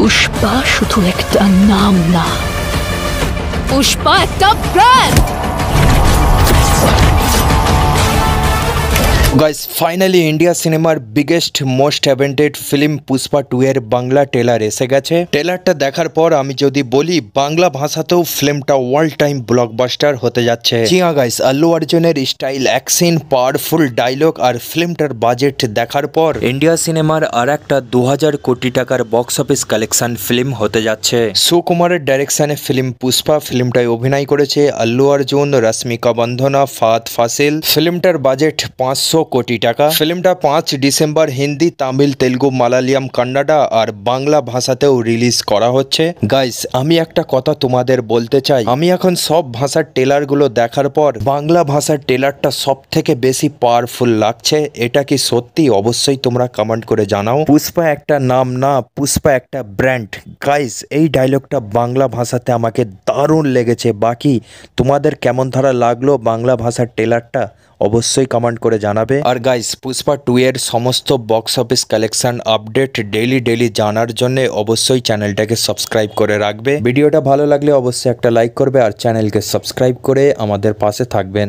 পুষ্পা শুধু একটা নাম না, পুষ্পা একটা ব্র্যান্ড। গাইস ফাইনালি ইন্ডিয়া সিনেমার বিগেস্ট মোস্ট অ্যাভেন্টেড ফিল্ম পুষ্পা 2 এর বাংলা ট্রেলার এসে গেছে। ট্রেলারটা দেখার পর আমি যদি বলি বাংলা ভাষাতেও ফিল্মটা ওয়ার্ল্ড টাইম ব্লকবাস্টার হতে যাচ্ছে। জি হ্যাঁ গাইস, আল্লু অর্জুনের স্টাইল, অ্যাকশন, পাওয়ারফুল ডায়লগ আর ফিল্মটার বাজেট দেখার পর ইন্ডিয়া সিনেমার আর একটা 2000 কোটি টাকার বক্স অফিস কালেকশন ফিল্ম হতে যাচ্ছে। সুকুমারের ডাইরেকশনে ফিল্ম পুষ্পা, ফিল্মটায় অভিনয় করেছে আল্লু অর্জুন, রশ্মিকা বন্ধনা, ফাহাদ ফাসিল। ফিল্মটার বাজেট 500 কোটি টাকা। ফিল্মটা 5 ডিসেম্বর হিন্দি, তামিল, তেলুগু, মালায়ালাম, কান্নাডা আর বাংলা ভাষাতেও রিলিজ করা হচ্ছে। গাইস আমি একটা কথা তোমাদের বলতে চাই, আমি এখন সব ভাষার ট্রেলারগুলো দেখার পর বাংলা ভাষার ট্রেলারটা সব থেকে বেশি পাওয়ারফুল লাগছে। এটা কি সত্যি? অবশ্যই তোমরা কমেন্ট করে জানাও। পুষ্পা একটা নাম না, পুষ্পা একটা ব্র্যান্ড। গাইস এই ডায়লগটা বাংলা ভাষাতে আমাকে দারুণ লেগেছে। বাকি তোমাদের কেমন ধারা লাগলো বাংলা ভাষার ট্রেলারটা অবশ্যই কমেন্ট করে জানাবে। আর গাইস পুষ্পা 2 এর সমস্ত box office collection update daily জানার জন্য অবশ্যই চ্যানেলটাকে সাবস্ক্রাইব করে রাখবে। ভিডিওটা ভালো লাগলে অবশ্যই একটা লাইক করবে আর চ্যানেলকে সাবস্ক্রাইব করে আমাদের পাশে থাকবেন।